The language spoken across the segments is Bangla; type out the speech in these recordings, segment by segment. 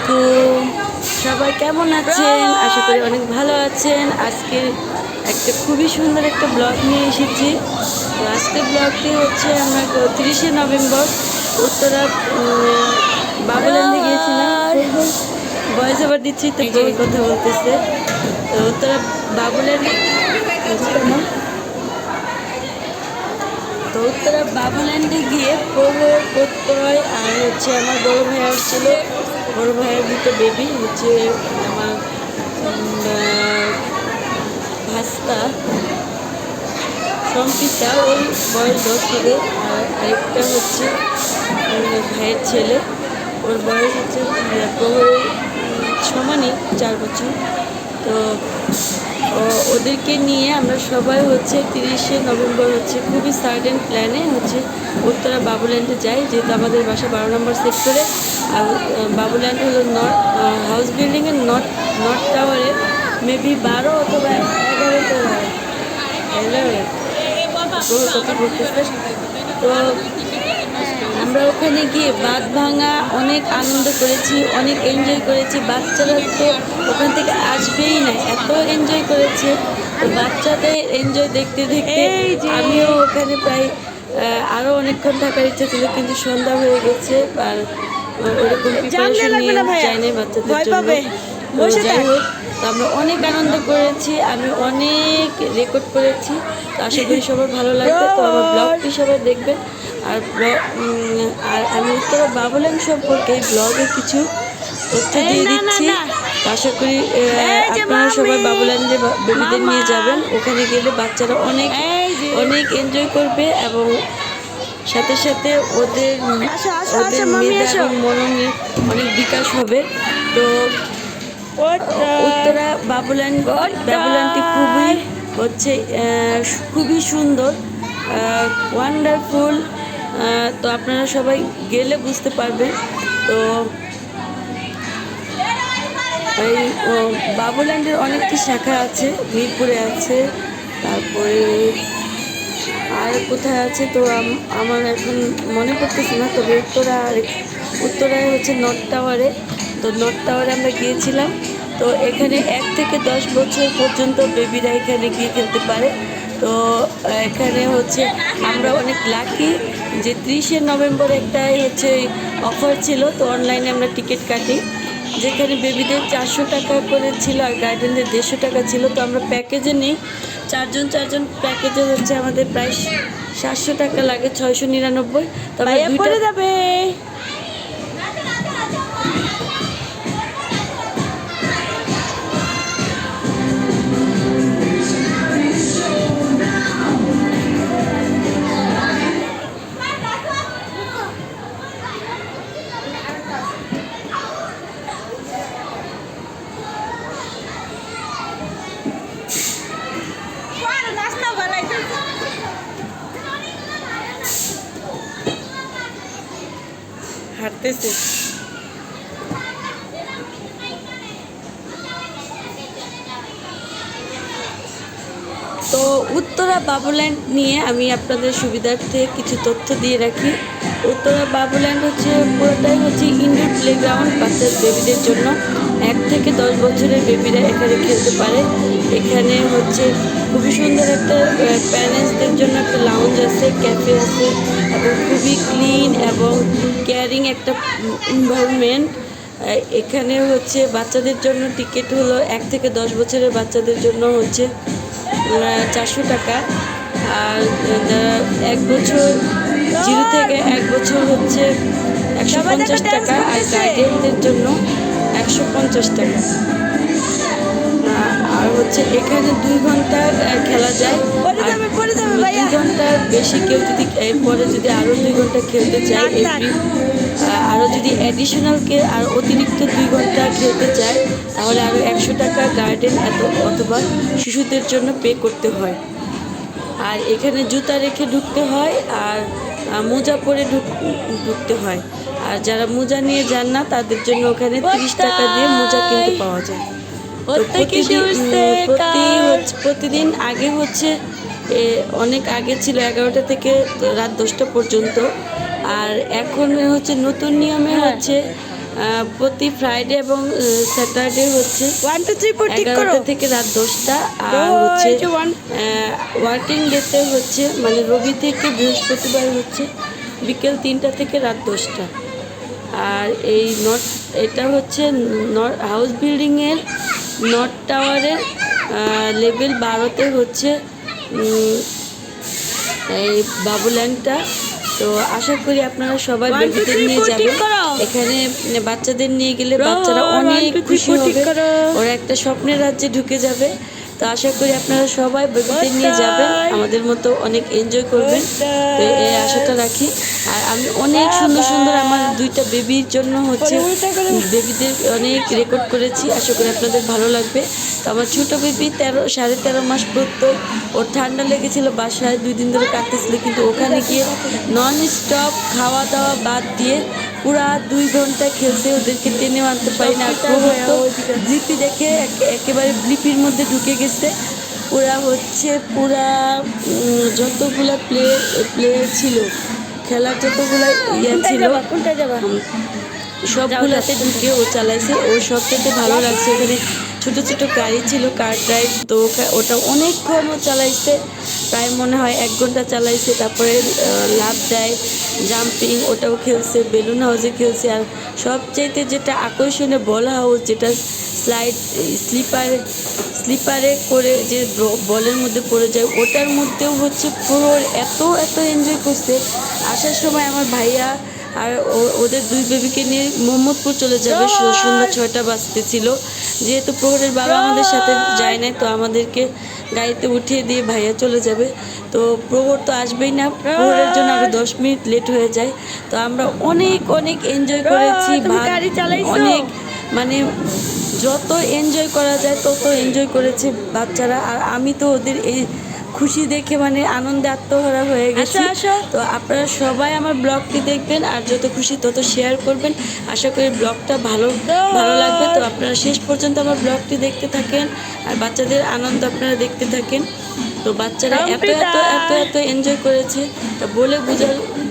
আলাইকুম, সবাই কেমন আছেন? আশা করি অনেক ভালো আছেন। আজকে একটা খুবই সুন্দর একটা ব্লগ নিয়ে এসেছি। তো আজকের ব্লগটি হচ্ছে আমরা 30শে নভেম্বর উত্তরা বাবুল্যান্ডে গিয়েছিলাম। ভয়েস ওভার দিচ্ছি তো কথা বলতেছে। তো উত্তরা বাবুল্যান্ডে তো উত্তরা বাবুল্যান্ডে গিয়ে প্রত্যয় আর হচ্ছে আমার বড় ভাই আসছিল। বড় ভাইয়ের দুটো বেবি হচ্ছে আমার ভাস্তা সম্পিতা, ওর বয়স 10 হবে। আর আরেকটা হচ্ছে ভাইয়ের ছেলে, ওর বয়স হচ্ছে প্রহরের সমানই 4 বছর। তো ওদেরকে নিয়ে আমরা সবাই হচ্ছে 30শে নভেম্বর হচ্ছে খুবই সাডেন প্ল্যানে হচ্ছে উত্তরা বাবুল্যান্ডে যাই, যেহেতু আমাদের বাসা 12 নম্বর সেক্টরে। আর বাবুল্যান্ড হলো হাউস বিল্ডিংয়ের নর্থ টাওয়ারে মেবি 12 অথবা 11 কথা বলতেছে। তো আমরা ওখানে গিয়ে বাঁধ ভাঙা অনেক আনন্দ করেছি, অনেক এনজয় করেছি। বাচ্চারা তো ওখান থেকে আসবেই না, এত এনজয় করেছে। তো বাচ্চাদের এনজয় দেখতে দেখতে আমিও ওখানে প্রায় আরও অনেকক্ষণ থাকার ইচ্ছা ছিল, কিন্তু সন্ধ্যা হয়ে গেছে আর ওরকম প্রিপারেশন নিয়ে যায়নি বাচ্চাদের জন্য। তো যাই হোক, তো আমরা অনেক আনন্দ করেছি, আমি অনেক রেকর্ড করেছি। তো আশা করি সবার ভালো লাগবে। তো আমার ব্লগটি সবাই দেখবেন। আর আমি উত্তরা বাবুল্যান্ড সম্পর্কে এই ব্লগে কিছু তথ্য দিয়ে দিচ্ছি। আশা করি আপনারা সবাই বাবুল্যান্ডে বেবিদের নিয়ে যাবেন। ওখানে গেলে বাচ্চারা অনেক অনেক এনজয় করবে এবং সাথে সাথে ওদের মেধা এবং মননে অনেক বিকাশ হবে। তো উত্তরা বাবুল্যান্ডটি খুবই সুন্দর, ওয়ান্ডারফুল। তো আপনারা সবাই গেলে বুঝতে পারবেন। তো এই বাবুল্যান্ডের অনেকটি শাখা আছে, মিরপুরে আছে, তারপরে আর কোথায় আছে তো আমার এখন মনে পড়তেছে না। তবে উত্তরায় হচ্ছে নর্থ টাওয়ারে। তো নর্থ টাওয়ারে আমরা গিয়েছিলাম। তো এখানে 1 থেকে 10 বছর পর্যন্ত বেবিরা এখানে গিয়ে খেলতে পারে। তো এখানে হচ্ছে আমরা অনেক লাকি যে 30শে নভেম্বর একটাই হচ্ছে অফার ছিল। তো অনলাইনে আমরা টিকিট কাটি, যেখানে বেবিদের 400 টাকা করে ছিল আর গার্ডেনদের 150 টাকা ছিল। তো আমরা প্যাকেজে নিই, চারজন প্যাকেজে হচ্ছে আমাদের প্রায় 700 টাকা লাগে, 699। তবে দুইটা যাবে। হাঁটতেছে। তো উত্তরা বাবুল্যান্ড নিয়ে আমি আপনাদের সুবিধার্থে কিছু তথ্য দিয়ে রাখি। উত্তরা বাবুল্যান্ড হচ্ছে পুরোটাই হচ্ছে ইনডোর প্লেগ্রাউন্ড বাচ্চা বেবিদের জন্য। 1 থেকে 10 বছরের বেবিরা এখানে খেলতে পারে। এখানে হচ্ছে খুবই সুন্দর একটা প্যারেন্টসদের জন্য একটা লাউঞ্জ আছে, ক্যাফে আছে এবং খুবই ক্লিন এবং কেয়ারিং একটা এনভায়রনমেন্ট। এখানে হচ্ছে বাচ্চাদের জন্য টিকিট হলো 1 থেকে 10 বছরের বাচ্চাদের জন্য হচ্ছে 400 টাকা। আর 1 বছর 0 থেকে 1 বছর হচ্ছে 150 টাকা। আর গার্ডিয়ানদের জন্য 150 টাকা। আর হচ্ছে এখানে 2 ঘন্টা খেলা যায়। 2 ঘন্টার বেশি কেউ যদি এরপরে যদি আরও 2 ঘন্টা খেলতে চায়, আরও যদি অ্যাডিশনালকে আর অতিরিক্ত 2 ঘন্টা খেলতে চায়, তাহলে আরও 100 টাকা গার্ডেন অথবা শিশুদের জন্য পে করতে হয়। আর এখানে জুতা রেখে ঢুকতে হয় আর মোজা পরে ঢুকতে হয়। আর যারা মোজা নিয়ে যান না তাদের জন্য ওখানে 30 টাকা দিয়ে মোজা কিনতে পাওয়া যায়। প্রতিদিন আগে হচ্ছে অনেক আগে ছিল 11টা থেকে রাত 10টা পর্যন্ত। আর এখন হচ্ছে নতুন নিয়মে হচ্ছে প্রতি ফ্রাইডে এবং স্যাটারডে হচ্ছে 11টা থেকে রাত 10টা, আর হচ্ছে ওয়ার্কিং ডেতে হচ্ছে মানে রবি থেকে বৃহস্পতিবার হচ্ছে বিকেল 3টা থেকে রাত 10টা। আর এই এটা হচ্ছে হাউস বিল্ডিংয়ের নর্থ টাওয়ারের লেভেল 12তে হচ্ছে এই বাবুল্যান্ডটা। তো আশা করি আপনারা সবাই বেবিদের নিয়ে যাবেন। এখানে বাচ্চাদের নিয়ে গেলে বাচ্চারা অনেক খুশি হবে, ওরা একটা স্বপ্নের রাজ্যে ঢুকে যাবে। তো আশা করি আপনারা সবাই বেবিদের নিয়ে যাবেন, আমাদের মতো অনেক এনজয় করবেন। তো এই আশাটা রাখি। আর আমি অনেক সুন্দর সুন্দর আমার 2টা বেবির জন্য হচ্ছে বেবিদের অনেক রেকর্ড করেছি, আশা করি আপনাদের ভালো লাগবে। তো আমার ছোটো বেবি 13.5 মাস প্রত্যয়, ওর ঠান্ডা লেগেছিল, বাসায় 2 দিন ধরে কাটতেছিল, কিন্তু ওখানে গিয়ে নন স্টপ খাওয়া দাওয়া বাদ দিয়ে পুরা 2 ঘন্টা খেলছে, ওদেরকে টেনে আনতে পারি না। ব্লিপি দেখে একেবারে ব্লিপির মধ্যে ঢুকে গেছে। পুরা যতগুলা প্লে ছিল, খেলার যতগুলা ছিল সবগুলাতে ঢুকে ও চালাইছে। ওর সবচেয়ে ভালো লাগছে ওখানে ছোটো ছোটো গাড়ি ছিল, কার ড্রাইভ। তো ওটা অনেকক্ষণ ও চালাইছে, প্রায় মনে হয় 1 ঘন্টা চালাইছে। তারপরে লাফ দেয়, জাম্পিং, ওটাও খেলছে, বেলুন হাউসে খেলছে। আর সবচাইতে যেটা আকর্ষণীয় বল হাউস, যেটা স্লিপারে করে যে বলের মধ্যে পড়ে যায়, ওটার মধ্যেও হচ্ছে পুরো এত এনজয় করছে। আসার সময় আমার ভাইয়া আর ওদের 2 বেবিকে নিয়ে মোহাম্মদপুর চলে যাবে, সন্ধ্যা 6টা বাজতেছিল। যেহেতু প্রহরের বাবা আমাদের সাথে যায় নাই, তো আমাদেরকে গাড়িতে উঠিয়ে দিয়ে ভাইয়া চলে যাবে। তো প্রহর তো আসবেই না, প্রহরের জন্য আরও 10 মিনিট লেট হয়ে যায়। তো আমরা অনেক এনজয় করেছি, অনেক মানে যত এনজয় করা যায় তত এনজয় করেছে বাচ্চারা। আর আমি তো ওদের এই খুশি দেখে মানে আনন্দে আত্মহারা হয়ে গেছে। তো আপনারা সবাই আমার ব্লগটি দেখবেন, আর যত খুশি তত শেয়ার করবেন। আশা করি ব্লগটা ভালো লাগবে। তো আপনারা শেষ পর্যন্ত আমার ব্লগটি দেখতে থাকেন, আর বাচ্চাদের আনন্দ আপনারা দেখতে থাকেন। তো বাচ্চারা এত এনজয় করেছে, তা বলে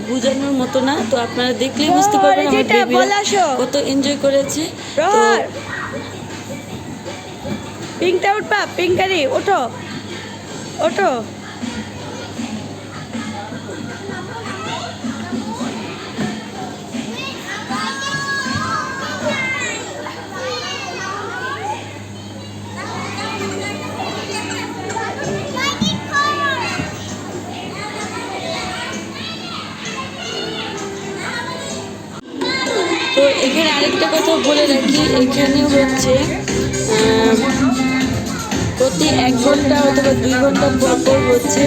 বোঝানোর মতো না। তো আপনারা দেখলেই বুঝতে পারবেন আমার বেবিরা কত এনজয় করেছে। তো পিঙ্কটা উঠবা, পিঙ্কারি ওঠো। তো এখানে আরেকটা কথা বলে রাখি, এখানে হচ্ছে প্রতি 1 ঘন্টা অথবা 2 ঘন্টা পর হচ্ছে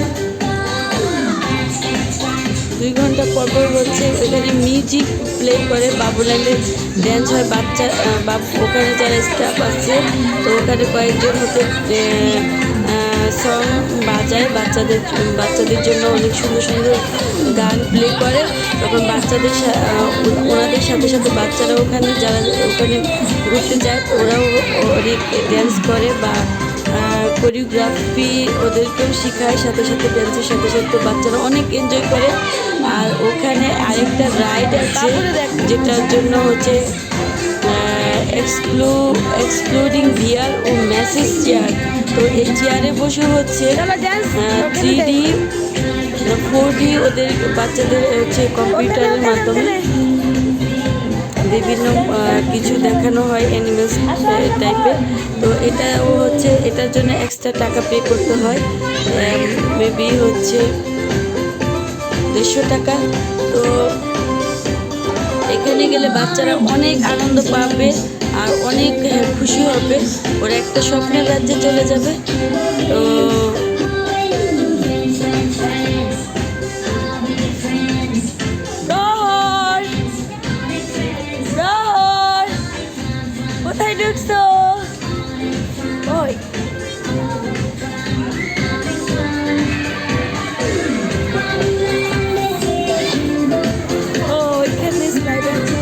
2 ঘন্টা পর হচ্ছে এখানে মিউজিক প্লে করে, বাবুল্যান্ডে ড্যান্স হয়। ওখানে যারা স্টাফ আছে, তো ওখানে কয়েকজন হচ্ছে সং বাজায়, বাচ্চাদের জন্য অনেক সুন্দর সুন্দর গান প্লে করে। তখন ওনাদের সাথে সাথে বাচ্চারা ওখানে যারা ওখানে ঘুরতে যায়, ওরাও অনেক ড্যান্স করে বা কোরিওগ্রাফি ওদেরকেও শেখায়, সাথে সাথে ড্যান্সের সাথে সাথে বাচ্চারা অনেক এনজয় করে। আর ওখানে আরেকটা রাইড আছে, যেটার জন্য হচ্ছে এক্সক্লুডিং বিয়ার ও ম্যাসেজ চেয়ার। তো এই চেয়ারে বসে হচ্ছে 3D 4D ওদের বাচ্চাদের হচ্ছে কম্পিউটারের মাধ্যমে বিভিন্ন কিছু দেখানো হয়, অ্যানিমেলস টাইপের। তো এটাও হচ্ছে এটার জন্য এক্সট্রা টাকা পে করতে হয়, মেবি হচ্ছে 150 টাকা। তো এখানে গেলে বাচ্চারা অনেক আনন্দ পাবে আর অনেক খুশি হবে, ওরা একটা স্বপ্নের রাজ্যে চলে যাবে। তো কোথায় ঢুকছো? ওই এখানে স্লাইড আছে।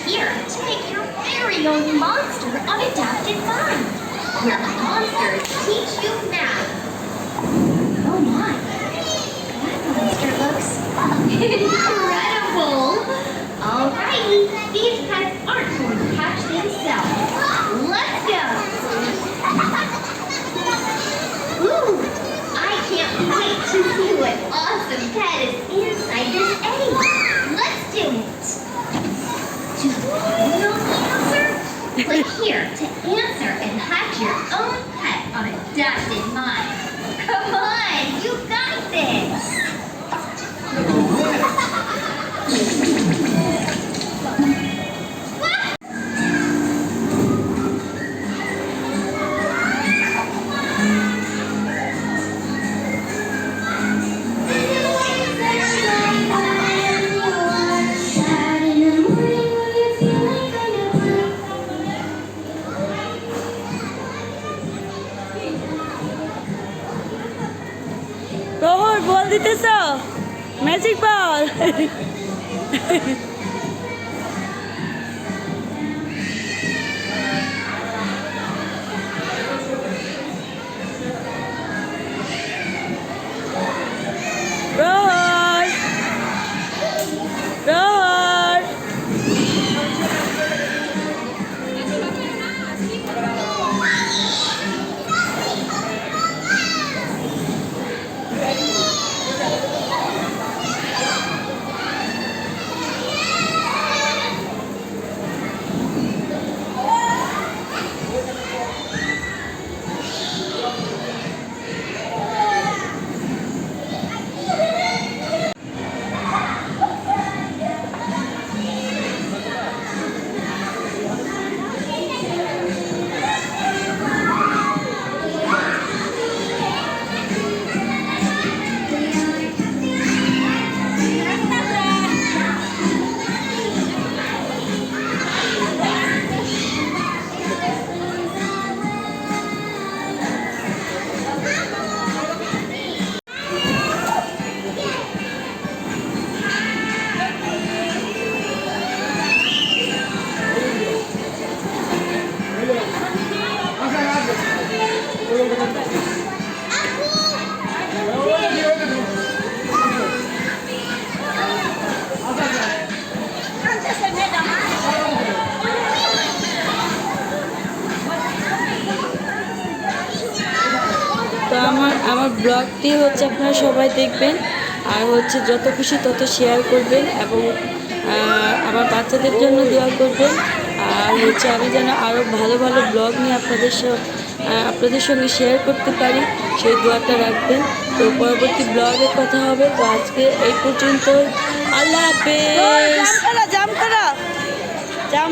here to make your very own monster of adapted mind, where the monsters teach you math. Oh my, that monster looks incredible. Alrighty, these pets aren't going to catch themselves. Let's go. Ooh, I can't wait to see what awesome pet is inside this egg. Let's do it. Do you know the answer? Click here to answer and hatch your own pet on Adapted Mind. Come on, you got this. প্রহর বল দিতেছ ম্যাজিক বল প্রহর প্রহর তো আমার ব্লগটি হচ্ছে আপনারা সবাই দেখবেন, আর হচ্ছে যত খুশি তত শেয়ার করবেন, এবং আমার বাচ্চাদের জন্য দোয়া করবেন। আর হচ্ছে আমি যেন আরও ভালো ভালো ব্লগ নিয়ে আপনাদের সঙ্গে শেয়ার করতে পারি, সেই দোয়াটা রাখবেন। তো পরবর্তী ব্লগে কথা হবে। তো আজকে এই পর্যন্ত, আল্লাহ হাফেজ। জাম করা জাম